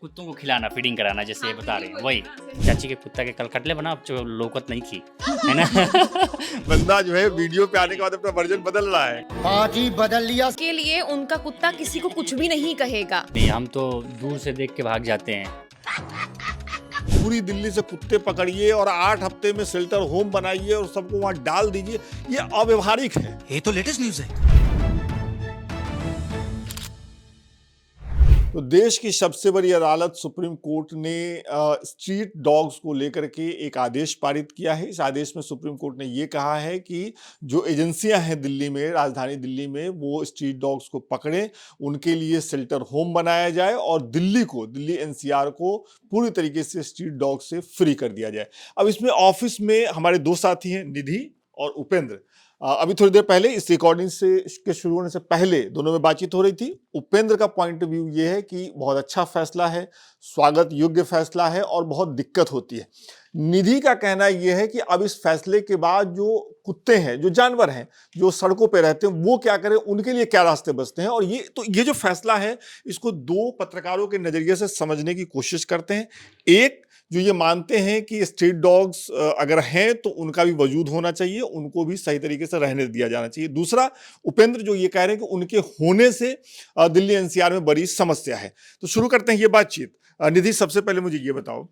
कुत्तों को खिलाना, फीडिंग कराना जैसे ये बता रहे हैं, वही। चाची के कुत्ता के कल कटले बना, अब जो लोकत नहीं की, है ना? बंदा जो है वीडियो पे आने के बाद अपना वर्जन बदल रहा है। पार्टी बदल लिया। के लिए उनका कुत्ता किसी को कुछ भी नहीं कहेगा। नहीं, हम तो दूर से देख के भाग जाते हैं। पूरी दिल्ली से कुत्ते पकड़िए और 8 हफ्ते में शेल्टर होम बनाइए और सबको वहां डाल दीजिए, ये अव्यवहारिक है। ये तो लेटेस्ट न्यूज है। तो देश की सबसे बड़ी अदालत सुप्रीम कोर्ट ने स्ट्रीट डॉग्स को लेकर के एक आदेश पारित किया है। इस आदेश में सुप्रीम कोर्ट ने ये कहा है कि जो एजेंसियां हैं दिल्ली में, राजधानी दिल्ली में, वो स्ट्रीट डॉग्स को पकड़ें, उनके लिए शेल्टर होम बनाया जाए और दिल्ली एनसीआर को पूरी तरीके से स्ट्रीट डॉग से फ्री कर दिया जाए। अब इसमें ऑफिस में हमारे दो साथी हैं, निधि और उपेंद्र। अभी थोड़ी देर पहले इस रिकॉर्डिंग से के शुरू होने से पहले दोनों में बातचीत हो रही थी। उपेंद्र का पॉइंट ऑफ व्यू ये है कि बहुत अच्छा फैसला है, स्वागत योग्य फैसला है और बहुत दिक्कत होती है। निधि का कहना यह है कि अब इस फैसले के बाद जो कुत्ते हैं, जो जानवर हैं, जो सड़कों पे रहते हैं, वो क्या करें, उनके लिए क्या रास्ते बचते हैं। और ये जो फैसला है, इसको दो पत्रकारों के नजरिए से समझने की कोशिश करते हैं। एक जो ये मानते हैं कि स्ट्रीट डॉग्स अगर हैं तो उनका भी वजूद होना चाहिए, उनको भी सही तरीके से रहने दिया जाना चाहिए। दूसरा उपेंद्र जो ये कह रहे हैं कि उनके होने से दिल्ली एनसीआर में बड़ी समस्या है। तो शुरू करते हैं ये बातचीत। निधि, सबसे पहले मुझे ये बताओ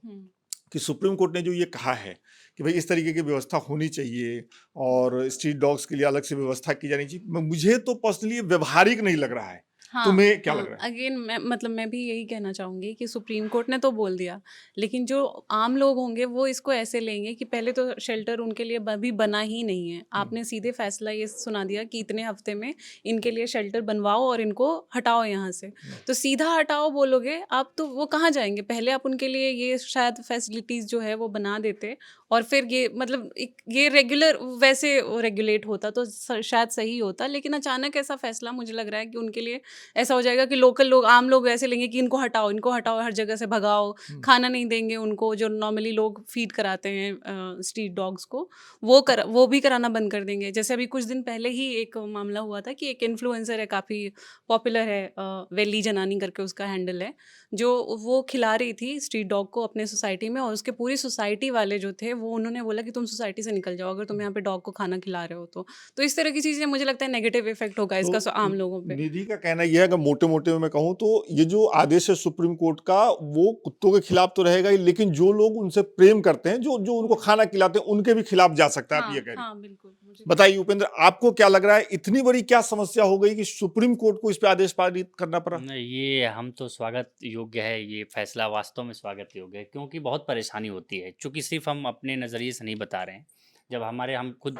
कि सुप्रीम कोर्ट ने जो ये कहा है कि भाई इस तरीके की व्यवस्था होनी चाहिए और स्ट्रीट डॉग्स के लिए अलग से व्यवस्था की जानी चाहिए, मुझे तो पर्सनली व्यवहारिक नहीं लग रहा है। तुम्हें क्या लग रहा है? अगेन मैं भी यही कहना चाहूँगी कि सुप्रीम कोर्ट ने तो बोल दिया, लेकिन जो आम लोग होंगे वो इसको ऐसे लेंगे कि पहले तो शेल्टर उनके लिए अभी बना ही नहीं है। आपने सीधे फैसला ये सुना दिया कि इतने हफ्ते में इनके लिए शेल्टर बनवाओ और इनको हटाओ यहाँ से। तो सीधा हटाओ बोलोगे आप, तो वो कहाँ जाएंगे? पहले आप उनके लिए ये शायद फैसिलिटीज़ जो है वो बना देते और फिर ये मतलब ये रेगुलर वैसे रेगुलेट होता तो शायद सही होता। लेकिन अचानक ऐसा फैसला मुझे लग रहा है कि उनके लिए ऐसा हो जाएगा कि लोकल लोग, आम लोग ऐसे लेंगे कि इनको हटाओ, हर जगह से भगाओ, खाना नहीं देंगे उनको, जो नॉर्मली लोग फीड कराते हैं स्ट्रीट डॉग्स को, वो भी कराना बंद कर देंगे। जैसे अभी कुछ दिन पहले ही एक मामला हुआ था कि एक इन्फ्लुएंसर है, काफ़ी पॉपुलर है, वेली जनानी करके उसका हैंडल है, जो वो खिला रही थी स्ट्रीट डॉग को अपने सोसाइटी में, और उसके पूरी सोसाइटी वाले जो थे वो उन्होंने बोला कि तुम सोसाइटी से निकल जाओ अगर तुम यहाँ पे डॉग को खाना खिला रहे हो तो इस तरह की चीज़ें मुझे लगता है नेगेटिव इफेक्ट होगा इसका आम लोगों पे। निधि का कहना यह है, अगर मोटे मोटे में मैं कहूँ तो ये जो आदेश है सुप्रीम कोर्ट का, वो कुत्तों के खिलाफ तो रहेगा ही, लेकिन जो लोग उनसे प्रेम करते हैं, जो उनको खाना खिलाते हैं, उनके भी खिलाफ जा सकता है। आप ये कह रहे हैं। हाँ, बिल्कुल। बताइए उपेंद्र, आपको क्या लग रहा है, इतनी बड़ी क्या समस्या हो गई कि सुप्रीम कोर्ट को इस पे आदेश पारित करना पड़ा? ये हम तो स्वागत योग्य है, ये फैसला वास्तव में स्वागत योग्य है, क्योंकि बहुत परेशानी होती है। चूँकि सिर्फ हम अपने नज़रिए से नहीं बता रहे हैं। जब हम खुद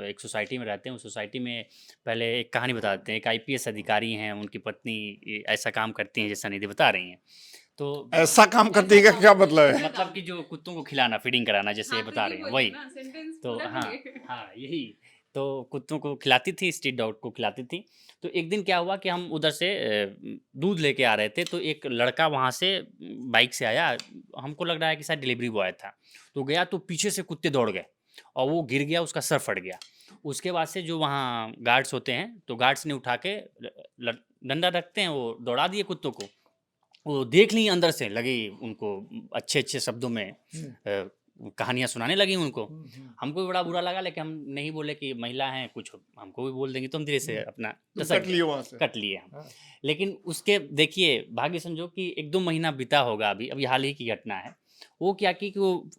एक सोसाइटी में रहते हैं, उस सोसाइटी में पहले एक कहानी बता देते हैं। एक आईपीएस अधिकारी हैं, उनकी पत्नी ऐसा काम करती हैं जैसा निधि बता रही हैं। तो ऐसा काम करते हैं का क्या मतलब है? मतलब कि जो कुत्तों को खिलाना, फीडिंग कराना जैसे ये बता रहे हैं, वही। तो हाँ, यही। तो कुत्तों को खिलाती थी, स्ट्रीट डॉग को खिलाती थी। तो एक दिन क्या हुआ कि हम उधर से दूध लेके आ रहे थे, तो एक लड़का वहाँ से बाइक से आया। हमको लग रहा है कि शायद डिलीवरी बॉय था। तो गया तो पीछे से कुत्ते दौड़ गए और वो गिर गया, उसका सर फट गया। उसके बाद से जो वहाँ गार्ड्स होते हैं, तो गार्ड्स ने उठा के डंडा रखते हैं, वो दौड़ा दिए कुत्तों को। वो देख ली अंदर से, लगी उनको अच्छे शब्दों में कहानियाँ सुनाने लगी उनको। हमको भी बड़ा बुरा लगा, लेकिन हम नहीं बोले कि महिला हैं, कुछ हमको भी बोल देंगी, तो हम धीरे से अपना कट लिए हम। लेकिन उसके देखिए, भाग्य समझो कि 1-2 महीना बीता होगा, अभी हाल ही की घटना है। वो क्या की कि वो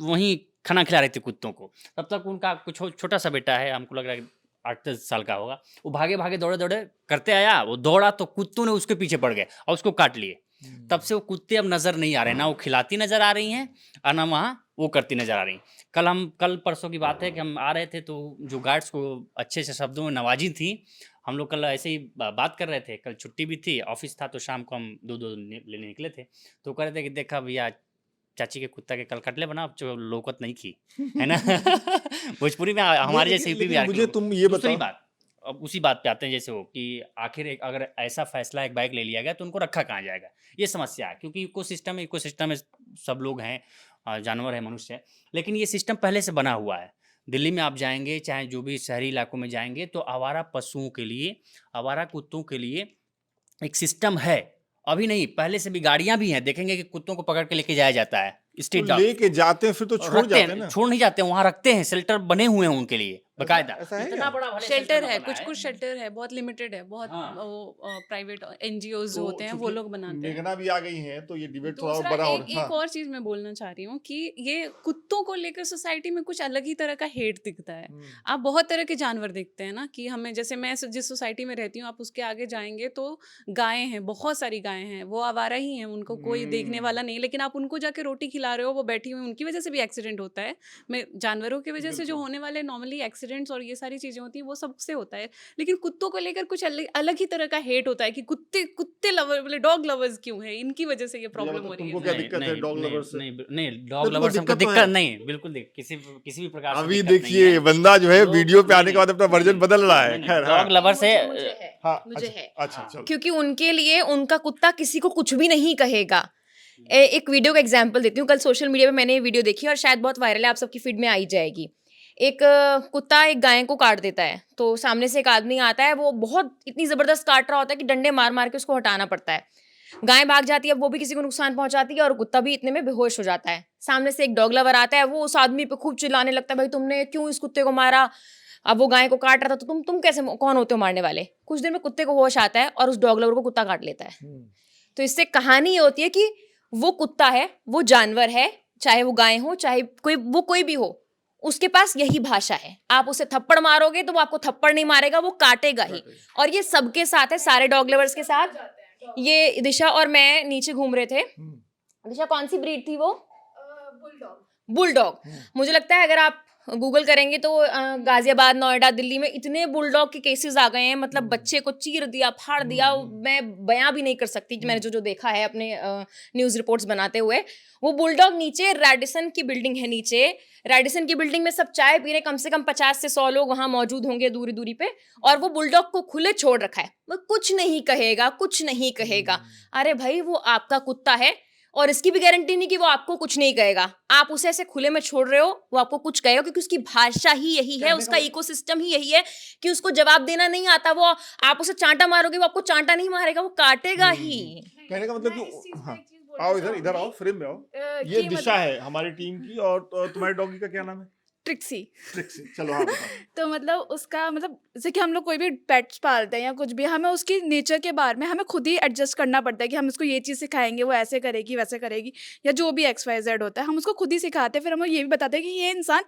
वहीं खाना खिला रहे थे कुत्तों को। तब तक उनका कुछ छोटा सा बेटा है, हमको लग रहा है 8-10 साल का होगा। वो भागे दौड़े करते आया, वो दौड़ा तो कुत्तों ने उसके पीछे पड़ गए और उसको काट लिए। तब से वो कुत्ते अब नज़र नहीं आ रहे, ना वो खिलाती नज़र आ रही हैं और ना वहाँ वो करती नज़र आ रही। कल परसों की बात है कि हम आ रहे थे, तो जो गार्ड्स को अच्छे से शब्दों में नवाजी थी। हम लोग कल ऐसे ही बात कर रहे थे, कल छुट्टी भी थी, ऑफिस था, तो शाम को हम दूध लेने निकले थे। तो कह रहे थे कि देखा भैया, चाची के कुत्ता के कल कटले बना, अब जो लोकत नहीं की, है ना? भोजपुरी में हमारे जैसे यूपी बिहार के मुझे लोग। तुम ये दूसरी बताओ। बात, अब उसी बात पे आते हैं, जैसे हो कि आखिर अगर ऐसा फैसला एक बाइक ले लिया गया तो उनको रखा कहाँ जाएगा, ये समस्या है। क्योंकि इकोसिस्टम में सब लोग हैं, जानवर है, मनुष्य है, लेकिन ये सिस्टम पहले से बना हुआ है। दिल्ली में आप जाएंगे, चाहे जो भी शहरी इलाकों में जाएंगे, तो आवारा पशुओं के लिए, आवारा कुत्तों के लिए एक सिस्टम है अभी नहीं, पहले से भी गाड़ियां भी हैं, देखेंगे कि कुत्तों को पकड़ के लेके जाया जाता है स्ट्रीट तो डॉग। लेके जाते हैं फिर तो छोड़ रखते जाते हैं हैं, ना। छोड़ नहीं जाते, वहां रखते हैं, शेल्टर बने हुए हैं उनके लिए बकायदा। ऐसा है इतना क्या? बड़ा भले शेल्टर ना है, बना कुछ कुछ शेल्टर है, बहुत लिमिटेड है, बहुत हाँ। वो प्राइवेट एनजीओज जो तो होते हैं वो चूंकि लोग बनाते हैं। मेघना भी आ गई हैं तो ये डिबेट थोड़ा और दूसरा बड़ा और एक और चीज मैं बोलना चाह रही हूँ कि ये कुत्तों को लेकर सोसाइटी में कुछ अलग ही तरह का हेट दिखता है। आप बहुत तरह के जानवर देखते हैं ना, कि हमें, जैसे मैं जिस सोसाइटी में रहती हूँ, आप उसके आगे जाएंगे तो गायें हैं, बहुत सारी गायें हैं, वो आवारा ही हैं, उनको कोई देखने वाला नहीं, लेकिन आप उनको जाके रोटी खिला रहे हो, वो बैठी हुई, उनकी वजह से भी एक्सीडेंट होता है। मैं जानवरों की वजह से जो होने वाले नॉर्मली एक्सीडेंट्स और ये सारी चीजें होती हैं वो सबसे होता है, लेकिन कुत्तों को लेकर कुछ अलग ही तरह का हेट होता है कि कुत्ते कुत्ते लवर बोले डॉग लवर्स क्यों है, इनकी वजह से ये प्रॉब्लम मतलब हो रही तुमको है। क्या नहीं, दिक्कत है नहीं, डॉग नहीं, लवर से? नहीं, नहीं, तो डॉग तुमको लवर्स हमको दिक्कत तो दिक्कत है। नहीं, बिल्कुल किसी भी प्रकार से अभी दिक्कत नहीं देखिए है। बंदा जो है लोग- वीडियो पे आने नहीं, के बाद अपना वर्जन बदल रहा है। खैर हाँ डॉग लवर से मुझे है, हाँ मुझे अच्छा है। अच्छा चलो। क्योंकि उनके लिए उनका कुत्ता किसी को कुछ भी नहीं कहेगा। एक वीडियो का एग्जांपल देती हूँ। कल सोशल मीडिया पे मैंने ये वीडियो देखी और शायद बहुत वायरल है, आप सबकी फीड में आई जाएगी। एक कुत्ता एक गाय को काट देता है, तो सामने से एक आदमी आता है, वो बहुत इतनी जबरदस्त काट रहा होता है कि डंडे मार मार के उसको हटाना पड़ता है। गाय भाग जाती है, अब वो भी किसी को नुकसान पहुंचाती है और कुत्ता भी इतने में बेहोश हो जाता है। सामने से एक डॉग लवर आता है, वो उस आदमी पे खूब चिल्लाने लगता है, भाई तुमने क्यों इस कुत्ते को मारा? अब वो गाय को काट रहा था, तो तुम कैसे, कौन होते हो मारने वाले? कुछ देर में कुत्ते को होश आता है और उस डॉग लवर को कुत्ता काट लेता है। तो इससे कहानी ये होती है कि वो कुत्ता है, वो जानवर है, चाहे वो गाय हो, चाहे कोई भी हो, उसके पास यही भाषा है। आप उसे थप्पड़ मारोगे तो वो आपको थप्पड़ नहीं मारेगा, वो काटेगा ही। और ये सबके साथ है, सारे डॉग लवर्स के साथ। ये दिशा और मैं नीचे घूम रहे थे। दिशा कौन सी ब्रीड थी वो? बुलडॉग। मुझे लगता है अगर आप गूगल करेंगे तो गाजियाबाद, नोएडा, दिल्ली में इतने बुलडॉग के केसेस आ गए हैं, मतलब बच्चे को चीर दिया, फाड़ दिया। मैं बयां भी नहीं कर सकती कि मैंने जो देखा है अपने न्यूज़ रिपोर्ट्स बनाते हुए। वो बुलडॉग नीचे रैडिसन की बिल्डिंग है, नीचे रैडिसन की बिल्डिंग में सब चाय पी रहे, कम से कम 50 से 100 लोग वहां मौजूद होंगे दूरी दूरी पे, और वो बुलडॉग को खुले छोड़ रखा है। वो कुछ नहीं कहेगा, कुछ नहीं कहेगा। अरे भाई, वो आपका कुत्ता है और इसकी भी गारंटी नहीं कि वो आपको कुछ नहीं कहेगा। आप उसे ऐसे खुले में छोड़ रहे हो, वो आपको कुछ कहेगा, क्योंकि उसकी भाषा ही यही है, उसका इकोसिस्टम ही यही है कि उसको जवाब देना नहीं आता। वो आप उसे चांटा मारोगे, वो आपको चांटा नहीं मारेगा, वो काटेगा ही। कहने का मतलब कि हाँ आओ इधर आओ, फ्रेम में आओ। ये दिशा है हमारी टीम की, और तुम्हारे डॉगी का क्या नाम है? ट्रिक्सी। ट्रिक्सी। चलो हाँ बताओ। तो मतलब उसका मतलब जैसे कि हम लोग कोई भी पेट्स पालते हैं या कुछ भी, हमें उसकी नेचर के बारे में हमें खुद ही एडजस्ट करना पड़ता है कि हम इसको ये चीज़ सिखाएंगे, वो ऐसे करेगी वैसे करेगी, या जो भी XYZ होता है हम उसको खुद ही सिखाते हैं। फिर हम ये भी बताते हैं कि ये इंसान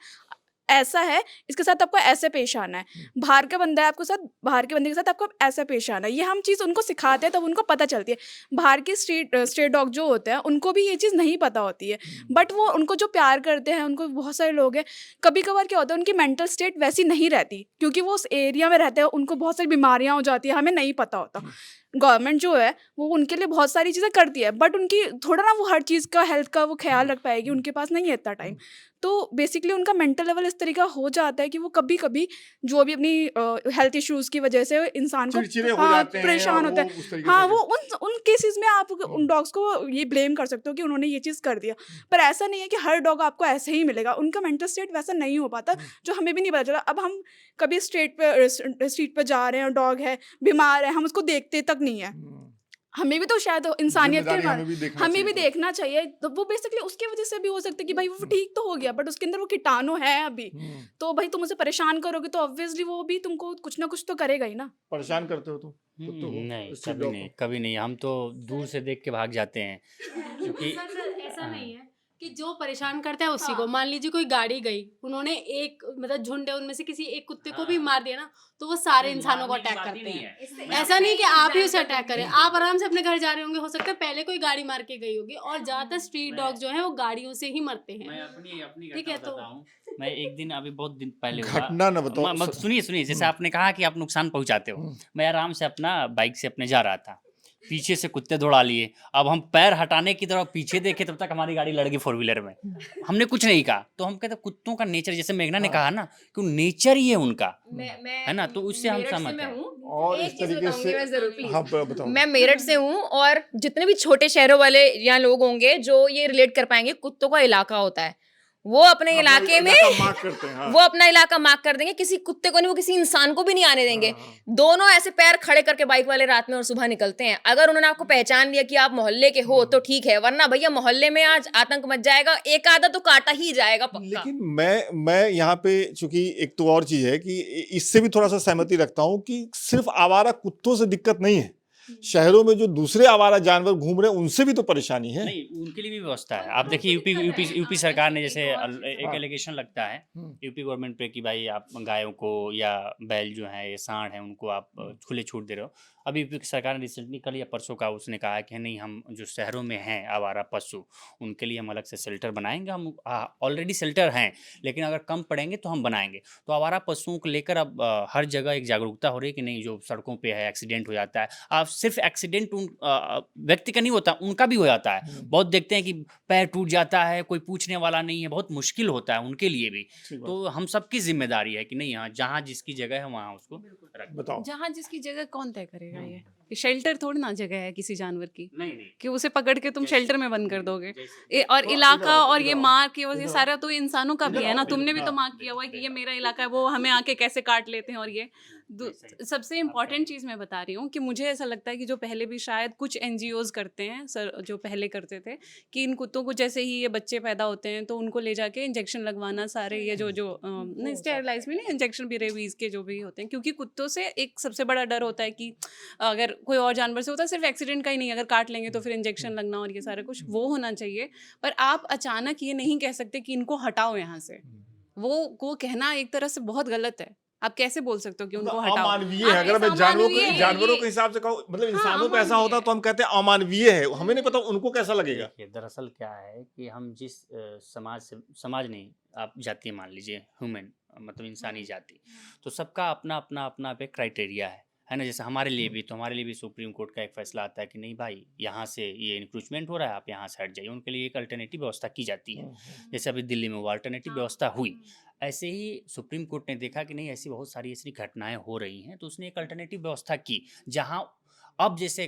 ऐसा है, इसके साथ आपको ऐसे पेश आना है, बाहर का बंदा है आपको साथ, बाहर के बंदे के साथ आपको ऐसा पेश आना है। ये हम चीज़ उनको सिखाते हैं तब उनको पता चलती है। बाहर के स्ट्रीट डॉग जो होते हैं उनको भी ये चीज़ नहीं पता होती है, बट वो उनको जो प्यार करते हैं, उनको बहुत सारे लोग हैं, कभी कभार क्या होता है उनकी मेंटल स्टेट वैसी नहीं रहती, क्योंकि वो उस एरिया में रहते हैं, उनको बहुत सारी बीमारियाँ हो जाती है, हमें नहीं पता होता। गवर्नमेंट जो है वो उनके लिए बहुत सारी चीज़ें करती है, बट उनकी थोड़ा ना वो हर चीज़ का हेल्थ का वो ख्याल रख पाएगी, उनके पास नहीं है इतना टाइम। तो बेसिकली उनका मेंटल लेवल इस तरीका हो जाता है कि वो कभी कभी जो भी अपनी हेल्थ इश्यूज़ की वजह से इंसान को चिड़चिड़े हो जाते हैं परेशान और होता वो है। उस तरीके हाँ, से वो उन केसेस में आप उन डॉग्स को ये ब्लेम कर सकते हो कि उन्होंने ये चीज़ कर दिया, पर ऐसा नहीं है कि हर डॉग आपको ऐसे ही मिलेगा। उनका मेंटल स्टेट वैसा नहीं हो पाता, जो हमें भी नहीं पता चला। अब हम कभी स्ट्रीट पे जा रहे हैं, डॉग है, बीमार है, हम उसको देखते तक नहीं है, हमें भी तो शायद इंसानियत के जिम्मेदारी हमें भी देखना हमें भी चाहिए। देखना चाहिए। तो वो बेसिकली उसकी वजह से भी हो सकता है कि भाई वो ठीक तो हो गया, बट उसके अंदर वो कीटाणु है अभी, तो भाई तुम उसे परेशान करोगे तो ऑब्वियसली वो भी तुमको कुछ ना कुछ तो करेगा ही ना। परेशान करते हो तुम? कुत्तों को? नहीं, स्ट्रीट कभी डॉग नहीं, को? कभी नहीं। हम तो दूर से देख के भाग जाते हैं, क्योंकि सर ऐसा नहीं है कि जो परेशान करता है उसी को, मान लीजिए कोई गाड़ी गई, उन्होंने एक मतलब झुंड है उनमें से किसी एक कुत्ते को भी मार दिया ना, तो वो सारे इंसानों को मारने की अटैक बात ही करते नहीं हैं। है। ऐसा नहीं कि आप ही उसे अटैक करें, आप आराम से अपने घर जा रहे होंगे, हो सकता है पहले कोई गाड़ी मार के गई होगी, और ज्यादातर स्ट्रीट डॉग जो है वो गाड़ियों से ही मरते मैं हैं। अपनी ठीक घटना है, तो- बताता हूँ। मैं एक दिन, अभी बहुत दिन पहले हुआ। घटना न बताओ। सुनिए, जैसे आपने कहा कि आप नुकसान पहुंचाते हो, मैं आराम से अपना बाइक से अपने जा रहा था, पीछे से कुत्ते दौड़ा लिए। अब हम पैर हटाने की तरफ पीछे देखे, तब तक हमारी गाड़ी लड़ गई 4 व्हीलर में। हमने कुछ नहीं कहा, तो हम कहते कुत्तों का नेचर, जैसे मेघना ने कहा ना कि नेचर ही है उनका, है ना, तो उससे हम सहमत हैं। और इस तरीके से हाँ बताओ। मैं मेरठ से हूँ, और जितने भी छोटे शहरों वाले यहाँ लोग होंगे जो ये रिलेट कर पाएंगे, कुत्तों का इलाका होता है। वो अपने इलाके में मार्क करते हैं, हाँ। वो अपना इलाका मार्क कर देंगे, किसी कुत्ते को नहीं, वो किसी इंसान को भी नहीं आने देंगे। दोनों ऐसे पैर खड़े करके बाइक वाले रात में और सुबह निकलते हैं। अगर उन्होंने आपको पहचान लिया कि आप मोहल्ले के हो तो ठीक है, वरना भैया मोहल्ले में आज आतंक मच जाएगा, एक आधा तो काटा ही जाएगा पक्का। लेकिन मैं यहाँ पे, चूंकि एक तो और चीज है कि इससे भी थोड़ा सा सहमति रखता हूँ कि सिर्फ आवारा कुत्तों से दिक्कत नहीं है, शहरों में जो दूसरे आवारा जानवर घूम रहे हैं उनसे भी तो परेशानी है। नहीं, उनके लिए भी व्यवस्था है। आप देखिए यूपी सरकार ने जैसे एक एलिगेशन लगता है यूपी गवर्नमेंट पे कि भाई आप गायों को या बैल जो है, ये सांड है, उनको आप खुले छूट दे रहे हो। अभी यूपी की सरकार ने रिसेंटली कल या परसों का उसने कहा है कि नहीं, हम जो शहरों में हैं आवारा पशु, उनके लिए हम अलग से शेल्टर बनाएंगे। हम ऑलरेडी शेल्टर हैं, लेकिन अगर कम पड़ेंगे तो हम बनाएंगे। तो आवारा पशुओं को लेकर अब हर जगह एक जागरूकता हो रही है कि नहीं, जो सड़कों पे है एक्सीडेंट हो जाता है। आप सिर्फ एक्सीडेंट उन व्यक्ति का नहीं होता, उनका भी हो जाता है। बहुत देखते हैं कि पैर टूट जाता है, कोई पूछने वाला नहीं है, बहुत मुश्किल होता है उनके लिए भी। तो हम सबकी जिम्मेदारी है कि नहीं, हाँ, जहाँ जिसकी जगह है वहाँ उसको रख। बताओ, जहाँ जिसकी जगह कौन तय करेगा? ये शेल्टर थोड़ी ना जगह है किसी जानवर की नहीं कि उसे पकड़ के तुम शेल्टर में बंद कर दोगे। जैसे- और इलाका और ये मार्क ये सारा तो इंसानों का भी है ना। तुमने भी तो मार्क किया हुआ है कि ये मेरा इलाका है, वो हमें आके कैसे काट लेते हैं। और ये सबसे इम्पॉर्टेंट चीज़ मैं बता रही हूँ कि मुझे ऐसा लगता है कि जो पहले भी शायद कुछ NGOs करते हैं सर, जो पहले करते थे कि इन कुत्तों को जैसे ही ये बच्चे पैदा होते हैं तो उनको ले जाके इंजेक्शन लगवाना, सारे ये जो नहीं स्टेरिलाइज में नहीं, इंजेक्शन भी रेबीज़ के जो भी होते हैं। क्योंकि कुत्तों से एक सबसे बड़ा डर होता है कि अगर कोई और जानवर से होता है, सिर्फ एक्सीडेंट का ही नहीं, अगर काट लेंगे तो फिर इंजेक्शन लगना और ये सारा कुछ वो होना चाहिए। पर आप अचानक ये नहीं कह सकते कि इनको हटाओ यहाँ से। वो कहना एक तरह से बहुत गलत है। आप कैसे बोल सकते हो कि उनको हटाओ? अमानवीय है। अगर मैं जानवरों के हिसाब से कहूँ, मतलब इंसानों पे ऐसा होता तो हम कहते हैं अमानवीय है। हमें नहीं पता उनको कैसा लगेगा। देखिए, दरअसल क्या है कि हम जिस समाज नहीं, आप जाति मान लीजिए, ह्यूमन मतलब इंसानी जाति, तो सबका अपना अपना अपना पे क्राइटेरिया है ना। जैसे हमारे लिए भी सुप्रीम कोर्ट का एक फैसला आता है कि नहीं भाई, यहाँ से ये इंक्रोचमेंट हो रहा है, आप यहाँ से हट जाइए। उनके लिए एक अल्टरनेटिव व्यवस्था की जाती है। जैसे अभी दिल्ली में वो अल्टरनेटिव व्यवस्था हुई, ऐसे ही सुप्रीम कोर्ट ने देखा कि नहीं, ऐसी बहुत सारी ऐसी घटनाएं हो रही हैं, तो उसने एक अल्टरनेटिव व्यवस्था की, जहाँ अब जैसे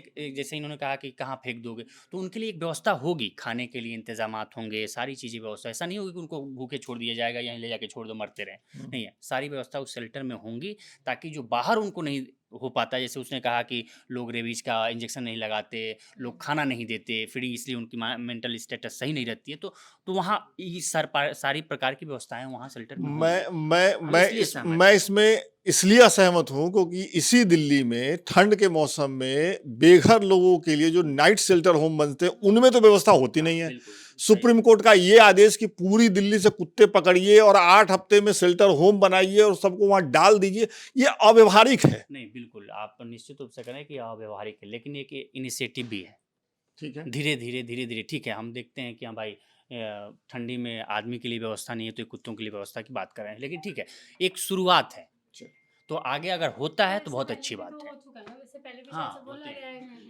इन्होंने कहा कि कहाँ फेंक दोगे, तो उनके लिए एक व्यवस्था होगी, खाने के लिए इंतजामात होंगे, सारी चीज़ें व्यवस्था। ऐसा नहीं होगी कि उनको भूखे छोड़ दिया जाएगा, यहीं ले जाके छोड़ दो, मरते रहें, नहीं है। सारी व्यवस्था उस शेल्टर में होंगी, ताकि जो बाहर उनको नहीं हो पाता, जैसे उसने कहा कि लोग रेबीज का इंजेक्शन नहीं लगाते, लोग खाना नहीं देते, फीडिंग, इसलिए उनकी मेंटल स्टेटस सही नहीं रहती है, तो वहाँ ये सारी प्रकार की व्यवस्थाएं वहाँ शेल्टर में होंगी। मैं इसमें इसलिए असहमत हूँ क्योंकि इसी दिल्ली में ठंड के मौसम में बेघर लोगों के लिए जो नाइट शेल्टर होम बनते हैं, उनमें तो व्यवस्था होती नहीं है। सुप्रीम कोर्ट का ये आदेश कि पूरी दिल्ली से कुत्ते पकड़िए और 8 हफ्ते में शेल्टर होम बनाइए और सबको वहां डाल दीजिए, ये अव्यवहारिक है। नहीं, बिल्कुल आप निश्चित रूप से करें कि अव्यवहारिक है, लेकिन एक इनिशिएटिव भी है। ठीक है, धीरे धीरे ठीक है, हम देखते हैं कि हाँ भाई, ठंडी में आदमी के लिए व्यवस्था नहीं है तो कुत्तों के लिए व्यवस्था की बात कर रहे हैं, लेकिन ठीक है, एक शुरुआत है। तो आगे अगर होता है तो बहुत अच्छी बात है।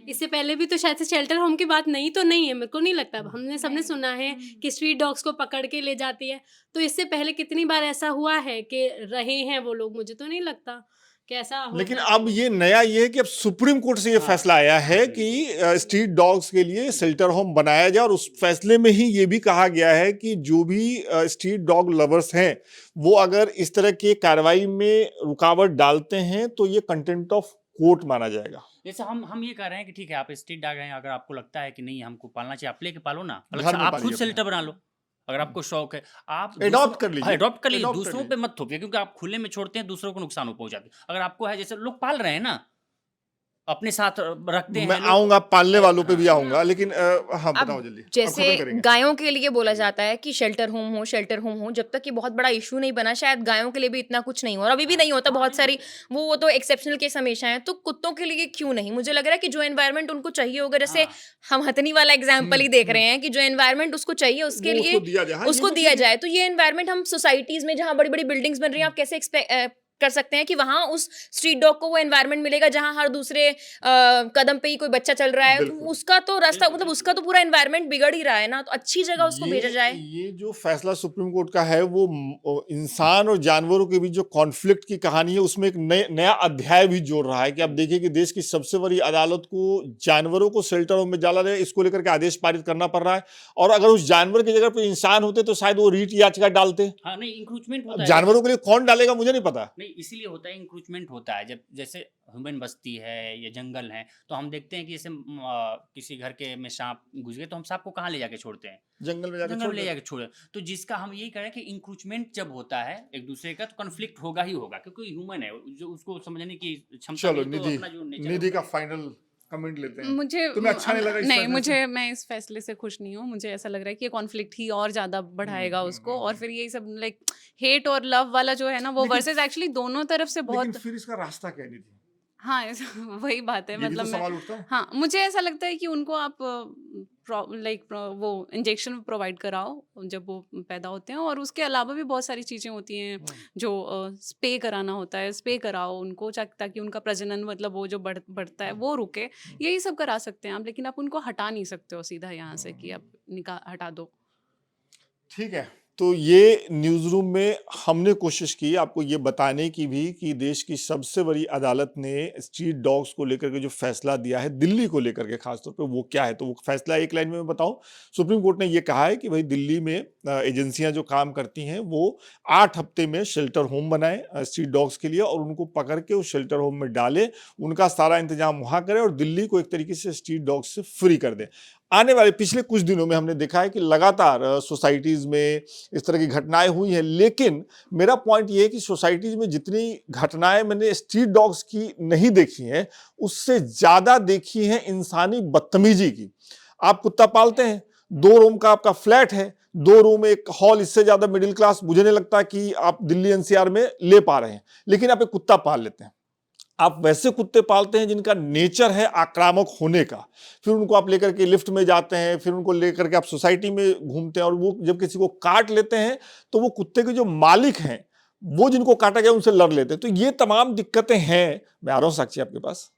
इससे पहले भी तो शायद से शेल्टर होम की बात नहीं तो नहीं है, मेरे को नहीं लगता। हमने सबने सुना है कि स्ट्रीट डॉग्स को पकड़ के ले जाती है, तो इससे पहले कितनी बार ऐसा हुआ है कि रहे हैं वो लोग, मुझे तो नहीं लगता कि ऐसा होता लेकिन है। अब ये नया ये है कि अब सुप्रीम कोर्ट से ये फैसला आया है कि स्ट्रीट डॉग्स के लिए शेल्टर होम बनाया जाए, और उस फैसले में ही ये भी कहा गया है कि जो भी स्ट्रीट डॉग लवर्स हैं, वो अगर इस तरह की कार्रवाई में रुकावट डालते हैं तो ये कंटेम्प्ट ऑफ कोर्ट माना जाएगा। जैसे हम ये कह रहे हैं कि ठीक है, आप स्ट्रीट डॉग हैं, अगर आपको लगता है कि नहीं हमको पालना चाहिए, आप लेके पालो ना, घर में आप पालिए खुद शेल्टर बना लो, अगर आपको शौक है। आप एडॉप्ट कर लीजिए, एडॉप्ट कर लीजिए, adopt कर दूसरों पे मत थोपिए, क्योंकि आप खुले में छोड़ते हैं, दूसरों को नुकसान पहुंचाते हैं। अगर आपको है, जैसे लोग पाल रहे हैं ना, अपने साथ रखते हैं। मैं आऊंगा, पालने वालों पे भी आऊंगा, लेकिन हाँ बताओ जल्दी। अब जैसे खत्म करेंगे। गायों के लिए बोला जाता है कि शेल्टर होम हो, जब तक ये बहुत बड़ा इशू नहीं बना, शायद गायों के लिए भी इतना कुछ नहीं हो, और अभी भी नहीं होता, बहुत सारी वो तो एक्सेप्शनल केस हमेशा है। तो कुत्तों के लिए क्यों नहीं? मुझे लग रहा है कि जो एनवायरनमेंट उनको चाहिए होगा, जैसे हम हथनी वाला एग्जाम्पल ही देख रहे हैं कि जो एनवायरनमेंट उसको चाहिए, उसके वो लिए उसको दिया जाए। हाँ, उसको ये तो दिया ठीक है। जाए। तो ये एनवायरनमेंट हम सोसाइटीज में जहाँ बड़ी बड़ी बिल्डिंग्स बन रही हैं, आप कैसे कर सकते हैं कि वहाँ उस स्ट्रीट डॉग को वो एनवायरनमेंट मिलेगा जहाँ हर दूसरे कदम पे ही कोई बच्चा चल रहा है, बिल्कुल। उसका तो रास्ता मतलब उसका तो पूरा एनवायरनमेंट बिगड़ ही रहा है ना, तो अच्छी जगह उसको भेजा जाए। ये जो फैसला सुप्रीम कोर्ट का है वो इंसान और जानवरों के बीच जो कॉन्फ्लिक्ट की कहानी है उसमें एक नया अध्याय भी जोड़ रहा है कि आप देखिए कि देश की सबसे बड़ी अदालत को जानवरों को शेल्टर होम में डाला जाए इसको लेकर के आदेश पारित करना पड़ रहा है, और अगर उस जानवर की जगह पे इंसान होते तो शायद वो रीट याचिका डालते। हाँ नहीं, इंक्रूचमेंट अब होता है जानवरों के लिए कौन डालेगा मुझे नहीं पता। नहीं, इसीलिए होता है, इंक्रूचमेंट होता है जब जैसे ह्यूमन बस्ती है या जंगल है, तो हम देखते हैं कि जैसे किसी घर के में सांप घुस गए तो हम सांप को कहाँ ले जाके छोड़ते हैं, जंगल में जाकर जंगल छोड़ में ले देते। जाके छोड़े। तो जिसका हम यही कह रहे हैं कि इंक्रूचमेंट जब होता है एक दूसरे का तो कन्फ्लिक्ट होगा ही होगा, क्योंकि ह्यूमन है, जो उसको समझने की क्षमता चलो नहीं, तो निधि, अपना जो नेचर निधि का फाइनल कमेंट लेते हैं। मुझे तुम्हें अच्छा नहीं लगा इस नहीं, फैसले मुझे से? मैं इस फैसले से खुश नहीं हूँ। मुझे ऐसा लग रहा है कि ये कॉन्फ्लिक्ट ही और ज़्यादा बढ़ाएगा उसको, और फिर यही सब लाइक हेट और लव वाला जो है ना वो लेकिन- वर्सेस एक्चुअली दोनों तरफ से लेकिन बहुत। फिर इसका रास्ता क्या निधि? हाँ वही बात है, ये भी तो मतलब मैं सवाल उठता है। हाँ, मुझे ऐसा लगता है कि उनको आप वो इंजेक्शन प्रोवाइड कराओ जब वो पैदा होते हैं, और उसके अलावा भी बहुत सारी चीज़ें होती हैं जो स्पे कराना होता है, स्पे कराओ उनको ताकि उनका प्रजनन मतलब वो जो बढ़ता है वो रुके। यही सब करा सकते हैं आप, लेकिन आप उनको हटा नहीं सकते हो सीधा यहाँ से कि आप हटा दो। ठीक है, तो ये न्यूज़ रूम में हमने कोशिश की आपको ये बताने की भी कि देश की सबसे बड़ी अदालत ने स्ट्रीट डॉग्स को लेकर के जो फैसला दिया है दिल्ली को लेकर के खासतौर पे वो क्या है, तो वो फैसला एक लाइन में मैं बताऊं। सुप्रीम कोर्ट ने ये कहा है कि भाई दिल्ली में एजेंसियां जो काम करती हैं वो 8 हफ्ते में शेल्टर होम बनाए स्ट्रीट डॉग्स के लिए, और उनको पकड़ के उस शेल्टर होम में डाले, उनका सारा इंतजाम वहां करे और दिल्ली को एक तरीके से स्ट्रीट डॉग्स से फ्री कर दे। आने वाले पिछले कुछ दिनों में हमने देखा है कि लगातार सोसाइटीज में इस तरह की घटनाएं हुई हैं, लेकिन मेरा पॉइंट ये है कि सोसाइटीज में जितनी घटनाएं मैंने स्ट्रीट डॉग्स की नहीं देखी हैं उससे ज्यादा देखी हैं इंसानी बदतमीजी की। आप कुत्ता पालते हैं, 2 रूम का आपका फ्लैट है, 2 रूम एक हॉल, इससे ज्यादा मिडिल क्लास मुझे नहीं लगता कि आप दिल्ली एनसीआर में ले पा रहे हैं, लेकिन आप एक कुत्ता पाल लेते हैं। आप वैसे कुत्ते पालते हैं जिनका नेचर है आक्रामक होने का, फिर उनको आप लेकर के लिफ्ट में जाते हैं, फिर उनको लेकर के आप सोसाइटी में घूमते हैं, और वो जब किसी को काट लेते हैं तो वो कुत्ते के जो मालिक हैं वो जिनको काटा गया उनसे लड़ लेते हैं। तो ये तमाम दिक्कतें हैं, मैं आ रहा हूँ साक्षी आपके पास,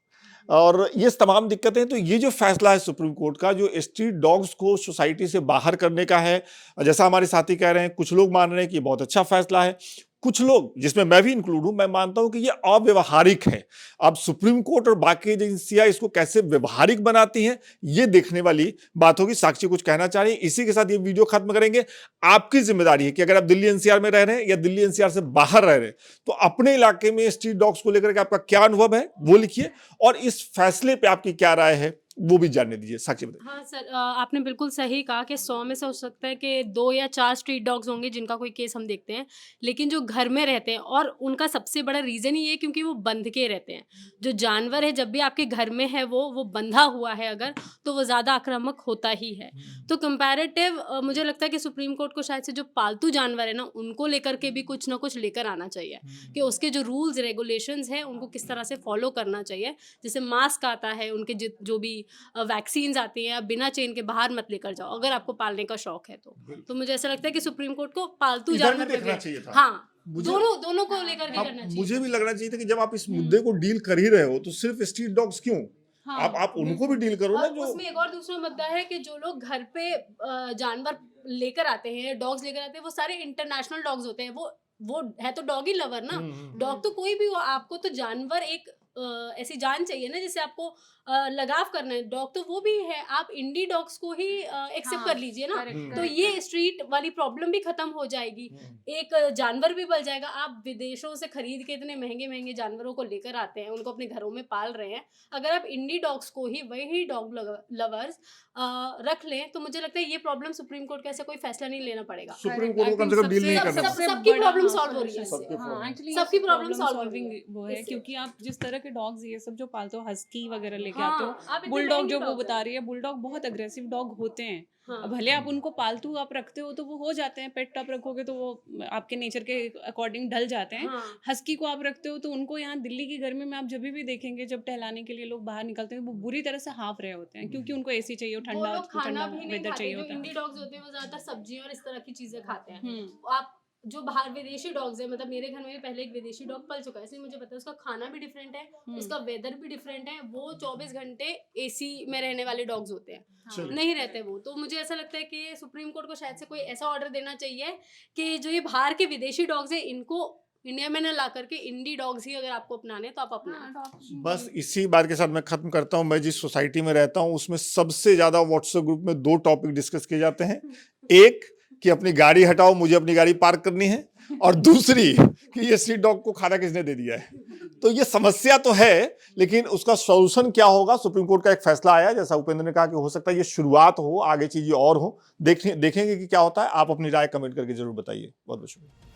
और ये तमाम दिक्कतें हैं। तो ये जो फैसला है सुप्रीम कोर्ट का जो स्ट्रीट डॉग्स को सोसाइटी से बाहर करने का है, जैसा हमारे साथी कह रहे हैं, कुछ लोग मान रहे हैं कि ये बहुत अच्छा फैसला है, कुछ लोग जिसमें मैं भी इंक्लूड हूं, मैं मानता हूं कि ये अव्यवहारिक है। अब सुप्रीम कोर्ट और बाकी एजेंसियां इसको कैसे व्यवहारिक बनाती हैं ये देखने वाली बात होगी। साक्षी कुछ कहना चाह रही है? इसी के साथ ये वीडियो खत्म करेंगे। आपकी जिम्मेदारी है कि अगर आप दिल्ली एनसीआर में रह रहे हैं या दिल्ली एनसीआर से बाहर रह रहे हैं तो अपने इलाके में स्ट्रीट डॉग्स को लेकर के आपका क्या अनुभव है वो लिखिए, और इस फैसले पे आपकी क्या राय है वो भी जानने दीजिए। साक्षी बताइए। हाँ सर, आपने बिल्कुल सही कहा कि 100 में से हो सकता है कि 2 या 4 स्ट्रीट डॉग्स होंगे जिनका कोई केस हम देखते हैं, लेकिन जो घर में रहते हैं, और उनका सबसे बड़ा रीज़न ही ये है क्योंकि वो बंध के रहते हैं। जो जानवर है जब भी आपके घर में है वो बंधा हुआ है अगर, तो वो ज़्यादा आक्रामक होता ही है। तो कंपैरेटिव मुझे लगता है कि सुप्रीम कोर्ट को शायद से जो पालतू जानवर है ना उनको लेकर के भी कुछ ना कुछ लेकर आना चाहिए कि उसके जो रूल्स रेगुलेशंस हैं उनको किस तरह से फॉलो करना चाहिए। जैसे मास्क आता है, उनके जो भी वैक्सीन्स आती हैं, आप बिना चेन के बाहर मत लेकर जाओ अगर आपको पालने का शौक है तो मुझे ऐसा लगता है कि सुप्रीम कोर्ट को पालतू इधर भी जानवर पे देखना भी- चाहिए था। हाँ, मुझे- दोनों को लेकर के हाँ, करना चाहिए। मुझे भी लगना चाहिए था कि जब आप इस मुद्दे को डील कर ही रहे हो तो सिर्फ स्ट्रीट डॉग्स क्यों, हाँ, आप उनको भी डील करो ना। और जो उसमें एक और दूसरा मुद्दा है कि जो लोग घर पे जानवर लेकर आते हैं, डॉग्स लेकर आते हैं, वो सारे इंटरनेशनल डॉग्स होते हैं। वो है तो डॉगी लवर ना। डॉग तो कोई भी हो, आपको तो जानवर एक ऐसी जान चाहिए ना जिससे आपको लगाव करना है। डॉग तो वो भी है, आप इंडी डॉग्स को ही एक्सेप्ट कर लीजिए ना। तो ये स्ट्रीट वाली प्रॉब्लम भी खत्म हो जाएगी, एक जानवर भी बच जाएगा। आप विदेशों से खरीद के इतने महंगे महंगे जानवरों को लेकर आते हैं, उनको अपने घरों में पाल रहे हैं। अगर आप इंडी डॉग्स को ही वही डॉग लवर्स रख लें तो मुझे लगता है ये प्रॉब्लम सुप्रीम कोर्ट का ऐसा कोई फैसला नहीं लेना पड़ेगा। सुप्रीम कोर्ट को कम से कम डील नहीं करना सबसे पड़ता। सबकी प्रॉब्लम सॉल्व हो रही है सबकी इससे। problem। हाँ, actually सबकी ये problem problem solve हो solving रही है वो है, इससे। क्योंकि आप जिस तरह के डॉग्स ये सब जो पालते हो, हस्की वगैरह लेके हाँ, आते आप हो, इतने बुलडॉग महंगे जो वो dog बता हैं। रही है, बुलडॉग बहुत अग्रेसिव डॉग होते हैं। हाँ। भले आप उनको पालतू आप रखते हो तो वो हो जाते हैं, पेट आप रखोगे तो वो आपके नेचर के अकॉर्डिंग ढल जाते हैं। हाँ। हस्की को आप रखते हो तो उनको यहाँ दिल्ली की गर्मी में आप जब भी देखेंगे, जब टहलाने के लिए लोग बाहर निकलते हैं, वो बुरी तरह से हाफ रहे होते हैं क्योंकि उनको एसी चाहिए, वो ठंडा लोग खाना ठंडा भी नहीं वेदर खाते। चाहिए जो होता है। इंडी डॉग्स होते हैं वो ज्यादातर सब्जियां और इस तरह की चीजें खाते हैं। हम्म। आप जो बाहर विदेशी डॉग्स है, मतलब मेरे घर में भी पहले एक विदेशी डॉग पल चुका है, इसलिए मुझे पता है उसका खाना भी डिफरेंट है, उसका वेदर भी डिफरेंट है। वो 24 घंटे एसी में रहने वाले डॉग्स होते हैं, चलिए। नहीं रहते वो। तो मुझे ऐसा लगता है कि सुप्रीम कोर्ट को शायद से कोई ऐसा ऑर्डर देना चाहिए कि जो ये बाहर के विदेशी डॉग्स है इनको इंडिया में ना ला करके इंडी डॉग्स ही अगर आपको अपनाने हैं, तो आप अपनाएं। बस इसी बात के साथ मैं खत्म करता हूं। मैं जिस सोसाइटी में रहता हूं उसमें सबसे ज्यादा व्हाट्सएप ग्रुप में 2 टॉपिक डिस्कस किए जाते हैं। एक कि अपनी गाड़ी हटाओ, मुझे अपनी गाड़ी पार्क करनी है, और दूसरी कि ये स्ट्रीट डॉग को खाना किसने दे दिया है। तो ये समस्या तो है, लेकिन उसका सॉल्यूशन क्या होगा? सुप्रीम कोर्ट का एक फैसला आया, जैसा उपेंद्र ने कहा कि हो सकता है ये शुरुआत हो, आगे चीजें और हो। देखेंगे कि क्या होता है। आप अपनी राय कमेंट करके जरूर बताइए। बहुत बहुत शुक्रिया।